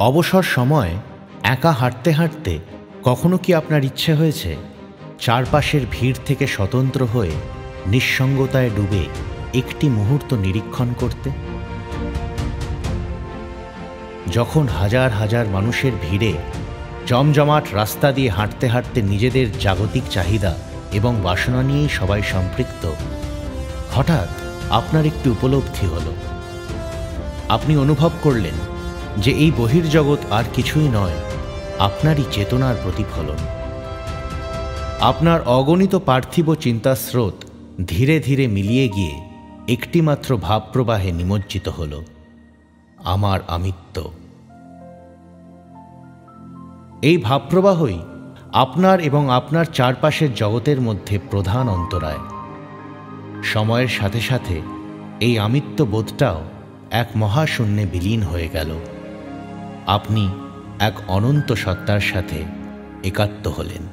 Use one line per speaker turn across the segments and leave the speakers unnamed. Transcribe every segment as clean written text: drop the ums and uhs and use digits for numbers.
অবসর সময় একা হাঁটতে হাঁটতে কখনো কি আপনার ইচ্ছে হয়েছে চারপাশের ভিড় থেকে স্বতন্ত্র হয়ে নিঃসঙ্গতায় ডুবে একটি মুহূর্ত নিরীক্ষণ করতে? যখন হাজার হাজার মানুষের ভিড়ে জমজমাট রাস্তা দিয়ে হাঁটতে হাঁটতে নিজেদের জাগতিক চাহিদা এবং বাসনা নিয়েই সবাই সম্পৃক্ত, হঠাৎ আপনার একটি উপলব্ধি হল। আপনি অনুভব করলেন যে এই বহির্জগৎ আর কিছুই নয়, আপনারই চেতনার প্রতিফলন। আপনার অগণিত পার্থিব চিন্তাস্রোত ধীরে ধীরে মিলিয়ে গিয়ে একটিমাত্র ভাবপ্রবাহে নিমজ্জিত হল, আমার আমিত্ব। এই ভাবপ্রবাহই আপনার এবং আপনার চারপাশের জগতের মধ্যে প্রধান অন্তরায়। সময়ের সাথে সাথে এই আমিত্ব বোধটাও এক মহাশূন্যে বিলীন হয়ে গেল। আপনি এক অনন্ত সত্তার সাথে একাত্ম হলেন।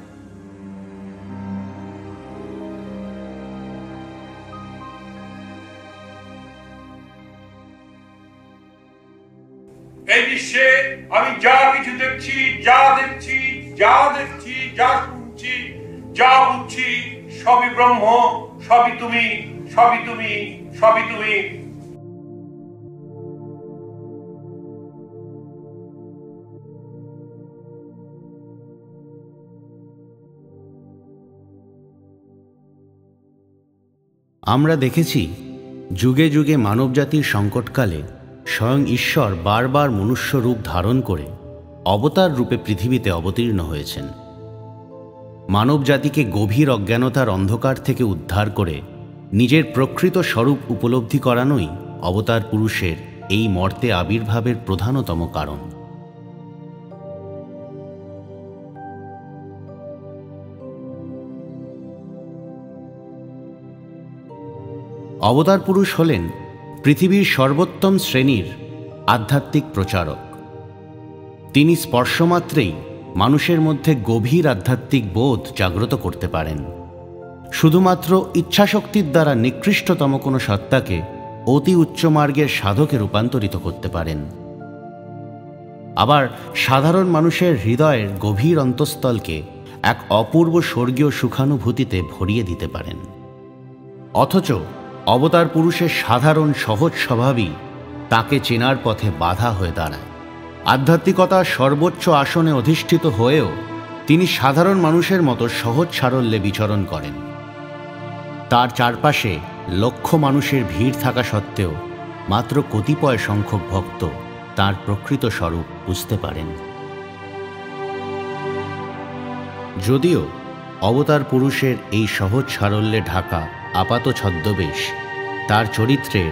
এই বিশ্বে আমি যা কিছু দেখছি, যা শুনছি, যা বুঝছি, সবই ব্রহ্ম, সবই তুমি, সবই তুমি, সবই তুমি।
আমরা দেখেছি যুগে যুগে মানবজাতির সংকটকালে স্বয়ং ঈশ্বর বারবার মনুষ্য রূপ ধারণ করে অবতার রূপে পৃথিবীতে অবতীর্ণ হয়েছেন। মানবজাতিকে গভীর অজ্ঞানতার অন্ধকার থেকে উদ্ধার করে নিজের প্রকৃত স্বরূপ উপলব্ধি করানোই অবতার পুরুষের এই মর্তে আবির্ভাবের প্রধানতম কারণ। অবতার পুরুষ হলেন পৃথিবীর সর্বোত্তম শ্রেণীর আধ্যাত্মিক প্রচারক। তিনি স্পর্শমাত্রেই মানুষের মধ্যে গভীর আধ্যাত্মিক বোধ জাগ্রত করতে পারেন। শুধুমাত্র ইচ্ছাশক্তির দ্বারা নিকৃষ্টতম কোনো সত্তাকে অতি উচ্চ মার্গের সাধকে রূপান্তরিত করতে পারেন। আবার সাধারণ মানুষের হৃদয়ের গভীর অন্তঃস্থলকে এক অপূর্ব স্বর্গীয় সুখানুভূতিতে ভরিয়ে দিতে পারেন। অথচ অবতার পুরুষের সাধারণ সহজ স্বভাবই তাকে চেনার পথে বাধা হয়ে দাঁড়ায়। আধ্যাত্মিকতার সর্বোচ্চ আসনে অধিষ্ঠিত হয়েও তিনি সাধারণ মানুষের মতো সহজ সারল্যে বিচরণ করেন। তার চারপাশে লক্ষ মানুষের ভিড় থাকা সত্ত্বেও মাত্র কতিপয় সংখ্যক ভক্ত তার প্রকৃত স্বরূপ বুঝতে পারেন। যদিও অবতার পুরুষের এই সহজ সারল্যে ঢাকা আপাত ছদ্মবেশ তার চরিত্রের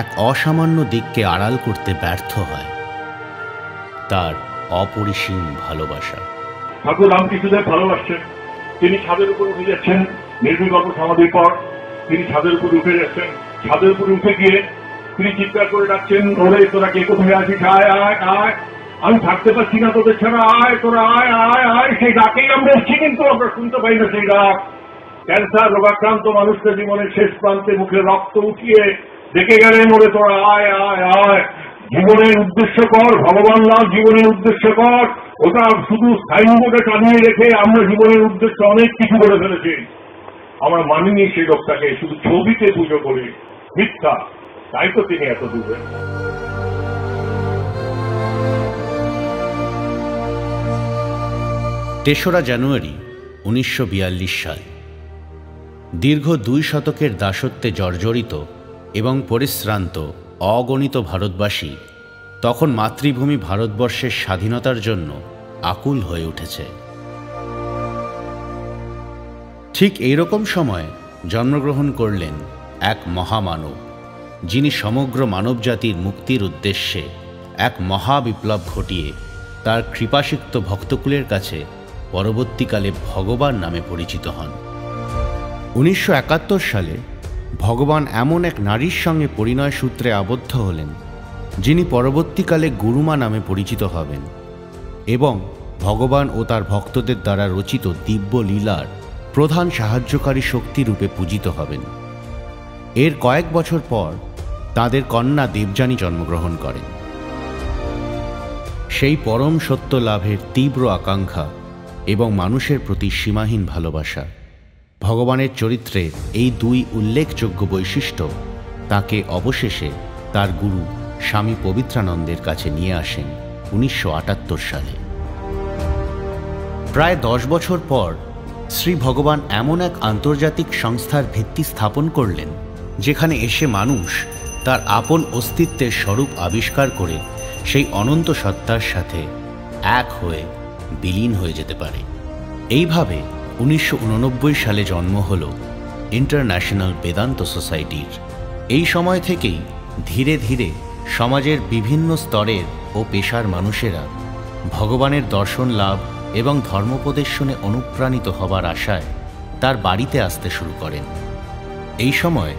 এক অসামান্য দিককে আড়াল করতে ব্যর্থ হয়, তার অপরিসীম ভালোবাসা।
ঠাকুর রামকৃষ্ণদেব ভালোবাসছেন। তিনি ছাদের উপর উঠে যাচ্ছেন নির্বিকল্প সমাধির পর। তিনি ছাদের উপর উঠে যাচ্ছেন। ছাদের উপরে উঠে গিয়ে তিনি চিৎকার করে ডাকছেন, ওরে তোরা কে কোথায় আছিস, আয় আয় আয়, আমি থাকতে পারছি না তোদের ছাড়া, আয় তোরা আয় আয় আয়। সেই ডাকেই আমরা এসেছি, কিন্তু আমরা শুনতে পাই না সেই ডাক। ক্যান্সার রোগাক্রান্ত মানুষকে জীবনের শেষ প্রান্তে মুখে রক্ত উঠিয়ে ডেকে গেলেন, ওরে তোরা আয় আয় আয়, জীবনের উদ্দেশ্য কর, ভগবান লাভ জীবনের উদ্দেশ্য কর। ওটা শুধু সাইনবোর্ডে টানিয়ে রেখে আমরা জীবনের উদ্দেশ্য অনেক কিছু করে ফেলেছি। আমরা মানিনি সেই লোকটাকে, শুধু ছবিতে পুজো করি, মিথ্যা। তাই তো তিনি এত দূরে।
৩রা জানুয়ারি ১৯৪২ সাল। দীর্ঘ ২ শতকের দাসত্বে জর্জরিত এবং পরিশ্রান্ত অগণিত ভারতবাসী তখন মাতৃভূমি ভারতবর্ষের স্বাধীনতার জন্য আকুল হয়ে উঠেছে। ঠিক এইরকম সময় জন্মগ্রহণ করলেন এক মহামানব, যিনি সমগ্র মানবজাতির মুক্তির উদ্দেশ্যে এক মহাবিপ্লব ঘটিয়ে তার কৃপাসিক্ত ভক্তকুলের কাছে পরবর্তীকালে ভগবান নামে পরিচিত হন। ১৯৭১ সালে ভগবান এমন এক নারীর সঙ্গে পরিণয় সূত্রে আবদ্ধ হলেন, যিনি পরবর্তীকালে গুরুমা নামে পরিচিত হবেন এবং ভগবান ও তার ভক্তদের দ্বারা রচিত দিব্য লীলার প্রধান সাহায্যকারী শক্তিরূপে পূজিত হবেন। এর কয়েক বছর পর তাঁদের কন্যা দেবযানী জন্মগ্রহণ করেন। সেই পরম সত্য লাভের তীব্র আকাঙ্ক্ষা এবং মানুষের প্রতি সীমাহীন ভালোবাসা। ভগবানের চরিত্রের এই দুই উল্লেখযোগ্য বৈশিষ্ট্য তাকে অবশেষে তার গুরু স্বামী পবিত্রানন্দের কাছে নিয়ে আসেন 1978 সালে। প্রায় 10 বছর পর শ্রী ভগবান এমন এক আন্তর্জাতিক সংস্থার ভিত্তি স্থাপন করলেন যেখানে এসে মানুষ তার আপন অস্তিত্বের স্বরূপ আবিষ্কার করে সেই অনন্ত সত্তার সাথে এক হয়ে বিলীন হয়ে যেতে পারে। এইভাবে 1989 সালে জন্ম হল ইন্টারন্যাশনাল বেদান্ত সোসাইটির। এই সময় থেকেই ধীরে ধীরে সমাজের বিভিন্ন স্তরের ও পেশার মানুষেরা ভগবানের দর্শন লাভ এবং ধর্মোপদেশ শুনে অনুপ্রাণিত হবার আশায় তার বাড়িতে আসতে শুরু করেন। এই সময়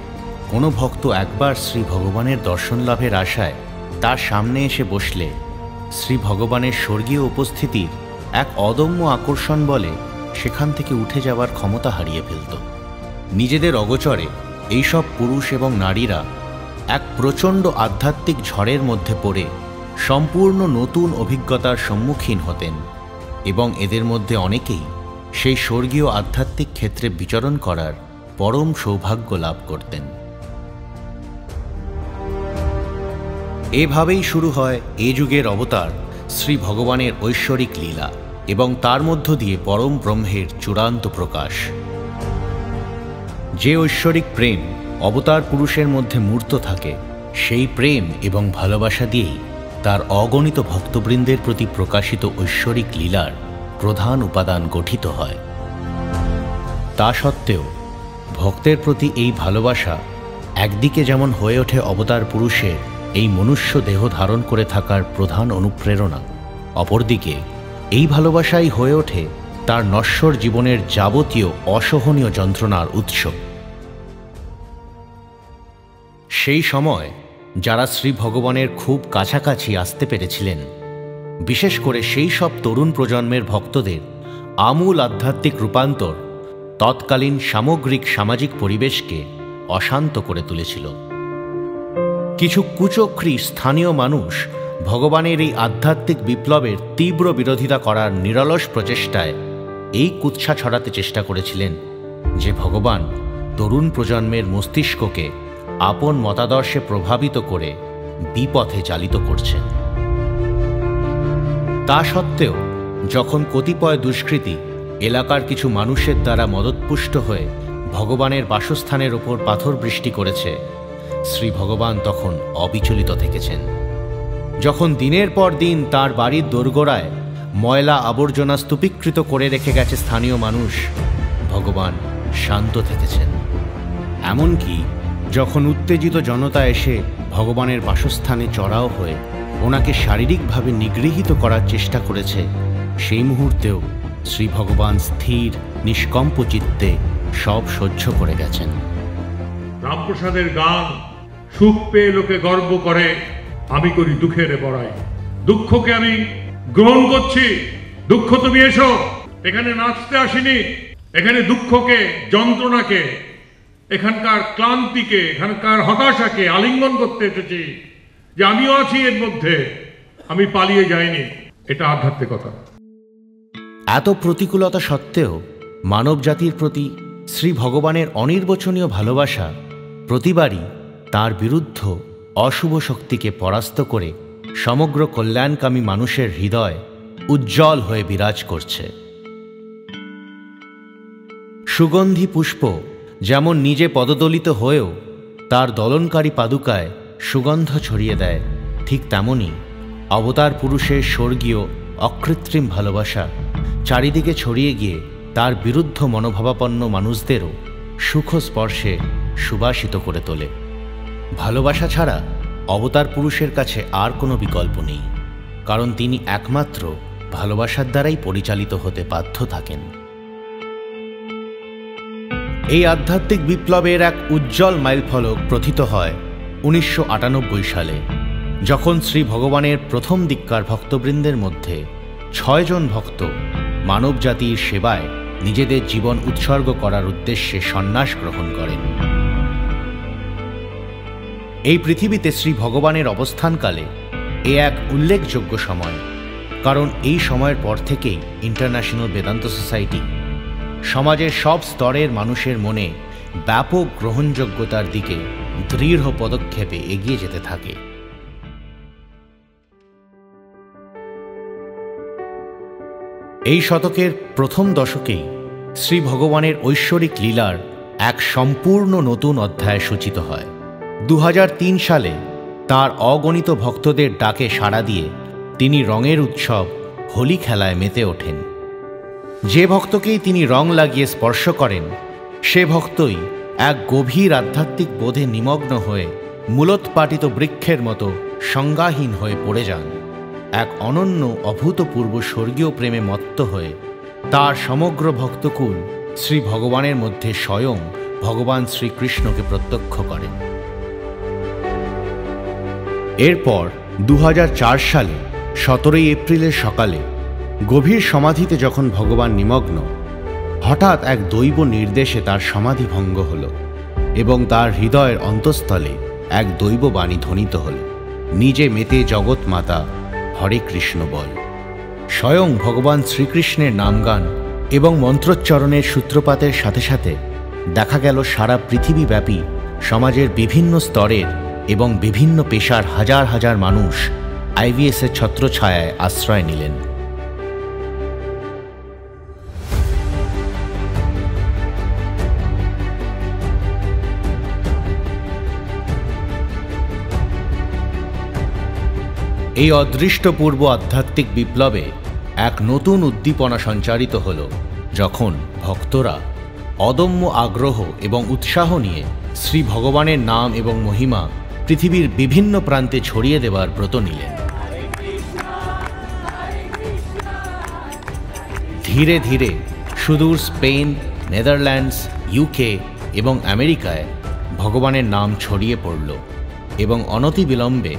কোনো ভক্ত একবার শ্রী ভগবানের দর্শন লাভের আশায় তার সামনে এসে বসলে শ্রী ভগবানের স্বর্গীয় উপস্থিতির এক অদম্য আকর্ষণ বলে সেখান থেকে উঠে যাওয়ার ক্ষমতা হারিয়ে ফেলত। নিজেদের অগোচরে এইসব পুরুষ এবং নারীরা এক প্রচণ্ড আধ্যাত্মিক ঝড়ের মধ্যে পড়ে সম্পূর্ণ নতুন অভিজ্ঞতার সম্মুখীন হতেন এবং এদের মধ্যে অনেকেই সেই স্বর্গীয় আধ্যাত্মিক ক্ষেত্রে বিচরণ করার পরম সৌভাগ্য লাভ করতেন। এভাবেই শুরু হয় এ যুগের অবতার শ্রী ভগবানের ঐশ্বরিক লীলা এবং তার মধ্য দিয়ে পরম ব্রহ্মের চূড়ান্ত প্রকাশ। যে ঐশ্বরিক প্রেম অবতার পুরুষের মধ্যে মূর্ত থাকে, সেই প্রেম এবং ভালোবাসা দিয়েই তার অগণিত ভক্তবৃন্দের প্রতি প্রকাশিত ঐশ্বরিক লীলার প্রধান উপাদান গঠিত হয়। তা সত্ত্বেও ভক্তের প্রতি এই ভালোবাসা একদিকে যেমন হয়ে ওঠে অবতার পুরুষের এই মনুষ্য দেহ ধারণ করে থাকার প্রধান অনুপ্রেরণা, অপরদিকে এই ভালোবাসাই হয়ে ওঠে তার নশ্বর জীবনের যাবতীয় অসহনীয় যন্ত্রণার উৎস। সেই সময় যারা শ্রী ভগবানের খুব কাছাকাছি আসতে পেরেছিলেন, বিশেষ করে সেই সব তরুণ প্রজন্মের ভক্তদের আমূল আধ্যাত্মিক রূপান্তর তৎকালীন সামগ্রিক সামাজিক পরিবেশকে অশান্ত করে তুলেছিল। কিছু কুচক্রী স্থানীয় মানুষ ভগবানের এই আধ্যাত্মিক বিপ্লবের তীব্র বিরোধিতা করার নিরলস প্রচেষ্টায় এই কুৎসা ছড়াতে চেষ্টা করেছিলেন যে ভগবান তরুণ প্রজন্মের মস্তিষ্ককে আপন মতাদর্শে প্রভাবিত করে বিপথে চালিত করছেন। তা সত্ত্বেও যখন কতিপয় দুষ্কৃতী এলাকার কিছু মানুষের দ্বারা মদতপুষ্ট হয়ে ভগবানের বাসস্থানের ওপর পাথর বৃষ্টি করেছে, শ্রী ভগবান তখন অবিচলিত থেকেছেন। যখন দিনের পর দিন তার বাড়ির দোরগোড়ায় ময়লা আবর্জনা স্তূপীকৃত করে রেখে গেছে স্থানীয় মানুষ, ভগবান শান্ত থেকেছেন। এমনকি যখন উত্তেজিত জনতা এসে ভগবানের বাসস্থানে চড়াও হয়ে ওনাকে শারীরিকভাবে নিগৃহীত করার চেষ্টা করেছে, সেই মুহূর্তেও শ্রী ভগবান স্থির নিষ্কম্প চিত্তে সব সহ্য করে গেছেন।
রামপ্রসাদের গান সুখ পেয়ে লোকে গর্ব করে, আমি করি দুঃখের বড়াই। দুঃখকে আমি গ্রহণ করছি। দুঃখ তুমি এসো, এখানে নাচতে আসিনি, এখানে দুঃখকে, যন্ত্রণাকে, এখানকার ক্লান্তিকে, এখানকার হতাশাকে আলিঙ্গন করতে এসেছি যে আমিও আছি এর মধ্যে, আমি পালিয়ে যাইনি। এটা আধ্যাত্মিকতা।
এত প্রতিকূলতা সত্ত্বেও মানব জাতির প্রতি শ্রী ভগবানের অনির্বচনীয় ভালোবাসা প্রতিবারই তার বিরুদ্ধ অশুভ শক্তিকে পরাস্ত করে সমগ্র কল্যাণকামী মানুষের হৃদয় উজ্জ্বল হয়ে বিরাজ করছে। সুগন্ধি পুষ্প যেমন নিজে পদদলিত হয়েও তার দলনকারী পাদুকায় সুগন্ধ ছড়িয়ে দেয়, ঠিক তেমনি অবতার পুরুষের স্বর্গীয় অকৃত্রিম ভালোবাসা চারিদিকে ছড়িয়ে গিয়ে তার বিরুদ্ধ মনোভাবাপন্ন মানুষদেরও সুখ স্পর্শে সুবাসিত করে তোলে। ভালোবাসা ছাড়া অবতার পুরুষের কাছে আর কোনো বিকল্প নেই, কারণ তিনি একমাত্র ভালোবাসার দ্বারাই পরিচালিত হতে বাধ্য থাকেন। এই আধ্যাত্মিক বিপ্লবের এক উজ্জ্বল মাইলফলক প্রথিত হয় 1998 সালে, যখন শ্রী ভগবানের প্রথম দিককার ভক্তবৃন্দের মধ্যে 6 জন ভক্ত মানব জাতির সেবায় নিজেদের জীবন উৎসর্গ করার উদ্দেশ্যে সন্ন্যাস গ্রহণ করেন। এই পৃথিবীতে শ্রী ভগবানের অবস্থানকালে এ এক উল্লেখযোগ্য সময়, কারণ এই সময়ের পর থেকেই ইন্টারন্যাশনাল বেদান্ত সোসাইটি সমাজের সব স্তরের মানুষের মনে ব্যাপক গ্রহণযোগ্যতার দিকে দৃঢ় পদক্ষেপে এগিয়ে যেতে থাকে। এই শতকের প্রথম দশকেই শ্রী ভগবানের ঐশ্বরিক লীলার এক সম্পূর্ণ নতুন অধ্যায় সূচিত হয়। 2003 সালে তার অগণিত ভক্তদের ডাকে সাড়া দিয়ে তিনি রঙের উৎসব হোলি খেলায় মেতে ওঠেন। যে ভক্তকেই তিনি রং লাগিয়ে স্পর্শ করেন, সে ভক্তই এক গভীর আধ্যাত্মিক বোধে নিমগ্ন হয়ে মূলোৎপাটিত বৃক্ষের মতো সংজ্ঞাহীন হয়ে পড়ে যান। এক অনন্য অভূতপূর্ব স্বর্গীয় প্রেমে মত্ত হয়ে তার সমগ্র ভক্তকুল শ্রী ভগবানের মধ্যে স্বয়ং ভগবান শ্রীকৃষ্ণকে প্রত্যক্ষ করেন। এরপর 2004 সালে 17 এপ্রিলের সকালে গভীর সমাধিতে যখন ভগবান নিমগ্ন, হঠাৎ এক দৈব নির্দেশে তার সমাধি ভঙ্গ হল এবং তার হৃদয়ের অন্তঃস্থলে এক দৈব বাণী ধ্বনিত হল, নিজে মেতে জগৎ মাতা হরে কৃষ্ণ বল। স্বয়ং ভগবান শ্রীকৃষ্ণের নামগান এবং মন্ত্রোচ্চারণের সূত্রপাতের সাথে সাথে দেখা গেল সারা পৃথিবীব্যাপী সমাজের বিভিন্ন স্তরের এবং বিভিন্ন পেশার হাজার হাজার মানুষ আইভিএসের ছত্রছায়ায় আশ্রয় নিলেন। এই অদৃষ্টপূর্ব আধ্যাত্মিক বিপ্লবে এক নতুন উদ্দীপনা সঞ্চারিত হল যখন ভক্তরা অদম্য আগ্রহ এবং উৎসাহ নিয়ে শ্রী ভগবানের নাম এবং মহিমা পৃথিবীর বিভিন্ন প্রান্তে ছড়িয়ে দেবার ব্রত নিলেন। ধীরে ধীরে সুদূর স্পেন, নেদারল্যান্ডস, ইউকে এবং আমেরিকায় ভগবানের নাম ছড়িয়ে পড়ল এবং অনতিবিলম্বে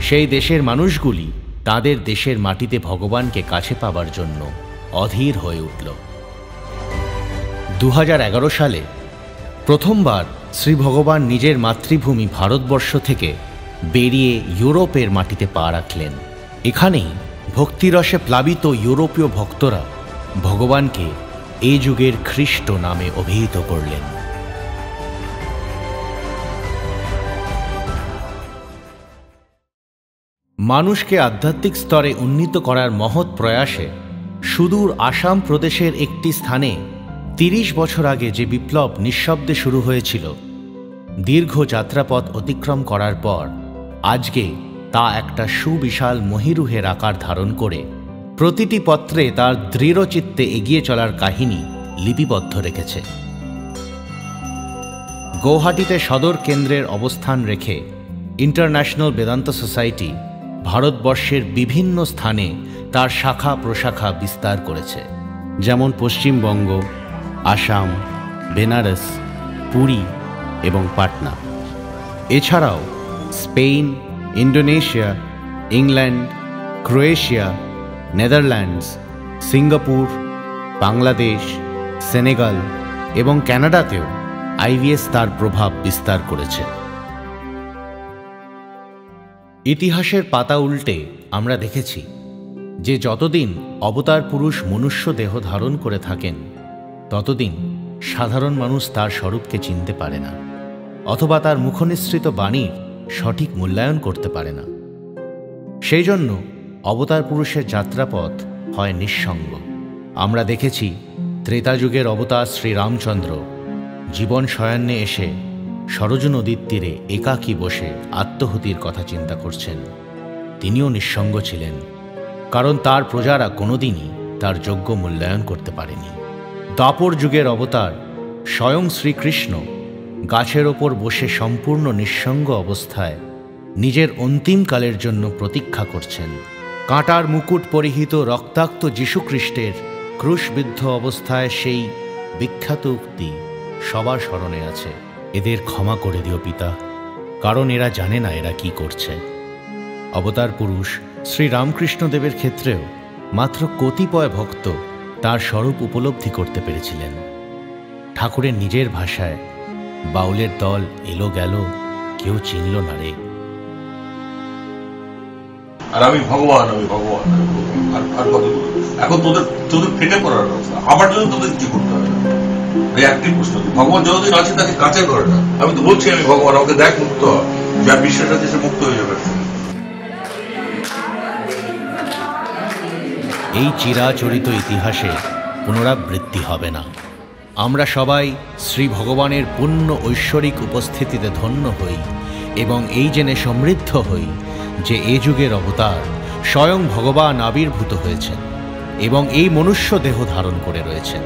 সেই দেশের মানুষগুলি তাদের দেশের মাটিতে ভগবানকে কাছে পাবার জন্য অধীর হয়ে উঠল। 2011 সালে প্রথমবার শ্রী ভগবান নিজের মাতৃভূমি ভারতবর্ষ থেকে বেরিয়ে ইউরোপের মাটিতে পা রাখলেন। এখানেই ভক্তিরসে প্লাবিত ইউরোপীয় ভক্তরা ভগবানকে এই যুগের খ্রিস্ট নামে অভিহিত করলেন। মানুষকে আধ্যাত্মিক স্তরে উন্নীত করার মহৎ প্রয়াসে সুদূর আসাম প্রদেশের একটি স্থানে 30 বছর আগে যে বিপ্লব নিঃশব্দে শুরু হয়েছিল, দীর্ঘ যাত্রাপথ অতিক্রম করার পর আজকে তা একটা সুবিশাল মহীরুহের আকার ধারণ করে প্রতিটি পত্রে তার দৃঢ়চিত্তে এগিয়ে চলার কাহিনী লিপিবদ্ধ রেখেছে। গৌহাটিতে সদর কেন্দ্রের অবস্থান রেখে ইন্টারন্যাশনাল বেদান্ত সোসাইটি ভারতবর্ষের বিভিন্ন স্থানে তার শাখা প্রশাখা বিস্তার করেছে, যেমন পশ্চিমবঙ্গ, আসাম, বেনারস, পুরী এবং পাটনা। এছাড়াও Spain, Indonesia, England, Croatia, Netherlands, Singapore, Bangladesh, Senegal এবং কানাডাতেও আইভিএস তার প্রভাব বিস্তার করেছে। ইতিহাসের পাতা উল্টে আমরা দেখেছি যে যতদিন অবতার পুরুষ মনুষ্য দেহ ধারণ করে থাকেন, ততদিন সাধারণ মানুষ তার স্বরূপকে চিনতে পারে না অথবা তার মুখনিসৃত বাণীর সঠিক মূল্যায়ন করতে পারে না। সেই জন্য অবতার পুরুষের যাত্রাপথ হয় নিঃসঙ্গ। আমরা দেখেছি ত্রেতা যুগের অবতার শ্রীরামচন্দ্র জীবন শয়ান্নে এসে সরজু নদীর তীরে একাকী বসে আত্মহুতির কথা চিন্তা করছেন। তিনিও নিঃসঙ্গ ছিলেন, কারণ তার প্রজারা কোনোদিনই তার যোগ্য মূল্যায়ন করতে পারেনি। দ্বাপর যুগের অবতার স্বয়ং শ্রীকৃষ্ণ গাছের ওপর বসে সম্পূর্ণ নিঃসঙ্গ অবস্থায় নিজের অন্তিমকালের জন্য প্রতীক্ষা করছেন। কাঁটার মুকুট পরিহিত রক্তাক্ত যীশুখ্রিস্টের ক্রুশবিদ্ধ অবস্থায় সেই বিখ্যাত উক্তি সবার স্মরণে আছে, এদের ক্ষমা করে দিও পিতা, কারণ এরা জানে না এরা কি করছে। অবতার পুরুষ শ্রী রামকৃষ্ণদেবের ক্ষেত্রেও মাত্র কতিপয় ভক্ত তার স্বরূপ উপলব্ধি করতে পেরেছিলেন। ঠাকুরের নিজের ভাষায়, বাউলের দল এলো গেল, কেউ চিনল না রে।
আর আমি ভগবান, আমি ভগবান, আর কতগুলো। এখন তোদের ফেটে পড়ার অবস্থা, আমার জন্য তোদের কিছু করতে হবে না। এই একটি প্রশ্ন, ভগবান যতদিন আছে তাকে কাছে করে না। আমি তো বলছি আমি ভগবান, আমাকে দেখ মুক্ত হয়, যার বিশ্বাস আছে সে মুক্ত হয়ে যাবে।
এই চিরাচরিত ইতিহাসে পুনরাবৃত্তি হবে না। আমরা সবাই শ্রী ভগবানের পূর্ণ ঐশ্বরিক উপস্থিতিতে ধন্য হই এবং এই জেনে সমৃদ্ধ হই যে এ যুগের অবতার স্বয়ং ভগবান আবির্ভূত হয়েছেন এবং এই মনুষ্য দেহ ধারণ করে রয়েছেন।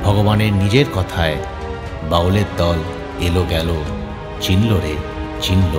ভগবানের নিজের কথায় বাউলের দল এলো গেল, চিনল রে চিনল।